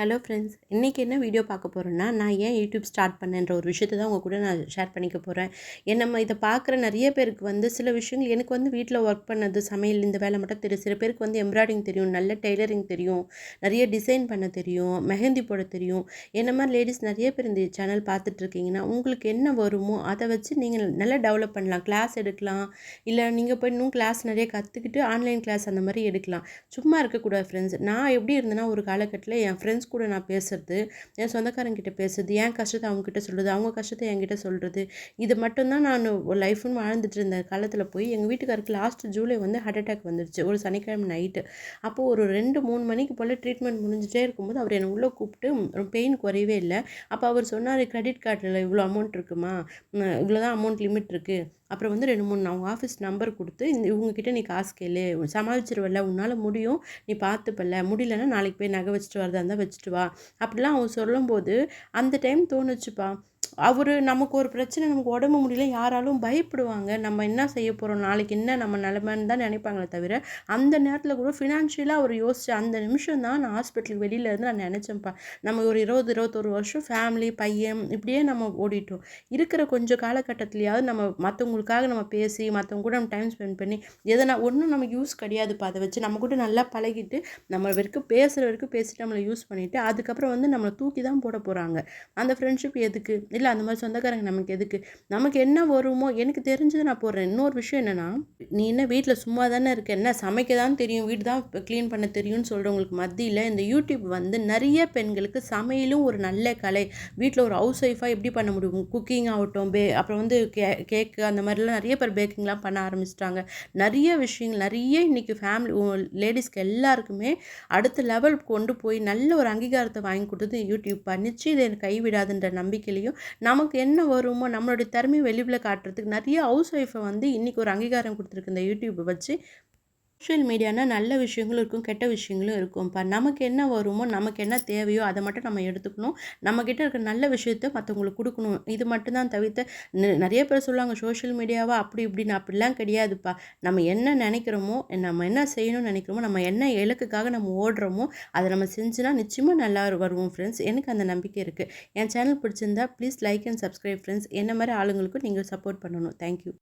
Hello friends, இன்றைக்கி என்ன video பார்க்க போகிறோன்னா, நான் ஏன் யூடியூப் ஸ்டார்ட் பண்ணேன்ற ஒரு விஷயத்தை தான் உங்கள் கூட நான் ஷேர் பண்ணிக்க போகிறேன். நம்ம இதை பார்க்குற நிறைய பேருக்கு சில விஷயங்கள் எனக்கு வீட்டில் ஒர்க் பண்ணது, சமையல் இந்த வேலை மட்டும் தெரியும். சில பேருக்கு எம்ப்ராய்டிங் தெரியும், நல்ல டெய்லரிங் தெரியும், நிறைய டிசைன் பண்ண தெரியும், மெஹந்தி போட தெரியும். என்ன மாதிரி லேடிஸ் நிறைய பேர் இந்த சேனல் பார்த்துட்ருக்கீங்கன்னா, உங்களுக்கு என்ன வருமோ அதை வச்சு நீங்கள் நல்லா டெவலப் பண்ணலாம். கிளாஸ் எடுக்கலாம், இல்லை நீங்கள் போய் இன்னும் கிளாஸ் நிறைய கற்றுக்கிட்டு ஆன்லைன் கிளாஸ் அந்த மாதிரி எடுக்கலாம். சும்மா இருக்கக்கூடாது ஃப்ரெண்ட்ஸ். நான் எப்படி இருந்தேன்னா, ஒரு காலகட்டத்தில் என் ஃப்ரெண்ட்ஸ் கூட நான் பேசுறது, என் சொந்தக்காரங்கிட்ட பேசுறது, என் கஷ்டத்தை அவங்ககிட்ட சொல்கிறது, அவங்க கஷ்டத்தை என்கிட்ட சொல்கிறது, இது மட்டும்தான் நான் லைஃப்னு வாழ்ந்துட்டு இருந்த காலத்தில் போய் எங்கள் வீட்டுக்காருக்கு லாஸ்ட் ஜூலை ஹார்ட் அட்டாக் வந்துடுச்சு, ஒரு சனிக்கிழமை நைட்டு. அப்போது ஒரு 2-3 மணிக்கு போல் ட்ரீட்மெண்ட் முடிஞ்சிட்டே இருக்கும்போது அவர் என்னை உள்ளே கூப்பிட்டு, பெயின் குறையவே இல்லை. அப்போ அவர் சொன்னார், கிரெடிட் கார்டில் இவ்வளோ அமௌண்ட் இருக்குமா, இவ்வளோ தான் அமௌண்ட் லிமிட் இருக்குது. அப்புறம் 2-3 அவங்க ஆஃபீஸ் நம்பர் கொடுத்து, இவங்ககிட்ட நீ காசு கேளு, சமாளிச்சிருவல்ல, உன்னால் முடியும், நீ பார்த்துப்பல்ல, முடியலன்னா நாளைக்கு போய் நகை வச்சுட்டு வரதா இருந்தால் வச்சுட்டு வா, அப்படிலாம் அவங்க சொல்லும்போது அந்த டைம் தோணுச்சுப்பா. நமக்கு ஒரு பிரச்சனை, நமக்கு உடம்பு முடியல, யாராலும் பயப்படுவாங்க. நம்ம என்ன செய்ய போகிறோம், நாளைக்கு என்ன நம்ம நிலமைன்னு தான் நினைப்பாங்களே தவிர, அந்த நேரத்தில் கூட ஃபினான்ஷியலாக அவர் யோசிச்சு அந்த நிமிஷம் தான் நான் ஹாஸ்பிட்டலுக்கு வெளியில் இருந்து நான் நினச்சேன்ப்பா. நம்ம ஒரு 20-21 வருஷம் ஃபேமிலி, பையன் இப்படியே நம்ம ஓடிட்டோம். இருக்கிற கொஞ்சம் காலகட்டத்திலையாவது நம்ம மற்றவங்களுக்காக நம்ம பேசி, மற்றவங்க கூட நம்ம டைம் ஸ்பெண்ட் பண்ணி, எதனா ஒன்றும் நமக்கு யூஸ் கிடையாதுப்பா. அதை வச்சு நம்ம கூட நல்லா பழகிட்டு, நம்ம வரைக்கும் பேசுகிற வரைக்கும் பேசிட்டு நம்மளை யூஸ் பண்ணிவிட்டு, அதுக்கப்புறம் நம்மளை தூக்கி தான் போட போகிறாங்க. அந்த ஃப்ரெண்ட்ஷிப் எதுக்கு? இல்லை அந்த மாதிரி சொந்தக்காரங்க நமக்கு எதுக்கு? நமக்கு என்ன வருமோ எனக்கு தெரிஞ்சதை நான் போடுறேன். இன்னொரு விஷயம் என்னென்னா, நீ என்ன வீட்டில் சும்மா தானே இருக்க, என்ன சமைக்க தான் தெரியும், வீடு தான் க்ளீன் பண்ண தெரியும்னு சொல்கிறவங்களுக்கு மத்தியில் இந்த யூடியூப் நிறைய பெண்களுக்கு சமையலும் ஒரு நல்ல கலை. வீட்டில் ஒரு ஹவுஸ் ஒய்ஃபாக எப்படி பண்ண முடியும், குக்கிங் ஆகட்டும், அப்புறம் கேக்கு அந்த மாதிரிலாம் நிறைய பேர் பேக்கிங்லாம் பண்ண ஆரம்பிச்சிட்டாங்க. நிறைய விஷயங்கள், நிறைய இன்றைக்கி ஃபேமிலி லேடிஸ்க்கு எல்லாருக்குமே அடுத்த லெவல் கொண்டு போய் நல்ல ஒரு அங்கீகாரத்தை வாங்கி கொடுத்தது யூடியூப். பண்ணிச்சு இதை கைவிடாதுன்ற நம்பிக்கையிலையும், நமக்கு என்ன வருமோ நம்மளுடைய திறமையை வெளியில் காட்டுறதுக்கு நிறைய ஹவுஸ் ஒய்ஃபை இன்றைக்கி ஒரு அங்கீகாரம் கொடுத்துருக்கு இந்த யூடியூப்பை வச்சு. சோஷியல் மீடியானா நல்ல விஷயங்களும் இருக்கும், கெட்ட விஷயங்களும் இருக்கும்ப்பா. நமக்கு என்ன வருமோ, நமக்கு என்ன தேவையோ அதை மட்டும் நம்ம எடுத்துக்கணும். நம்மக்கிட்ட இருக்கிற நல்ல விஷயத்த மற்றவங்களுக்கு கொடுக்கணும். இது மட்டும்தான் தவிர்த்து நிறைய பேர் சொல்லுவாங்க, சோஷியல் மீடியாவா அப்படி இப்படின்னு. அப்படிலாம் கிடையாதுப்பா. நம்ம என்ன நினைக்கிறோமோ, நம்ம என்ன செய்யணும்னு நினைக்கிறோமோ, நம்ம என்ன இலக்குக்காக நம்ம ஓடுறோமோ அதை நம்ம செஞ்சுனா நிச்சயமாக நல்லா வருவோம் ஃப்ரெண்ட்ஸ். எனக்கு அந்த நம்பிக்கை இருக்குது. என் சேனல் பிடிச்சிருந்தா please like and subscribe friends. என்ன மாதிரி ஆளுங்களுக்கும் நீங்கள் சப்போர்ட் பண்ணணும். தேங்க்யூ.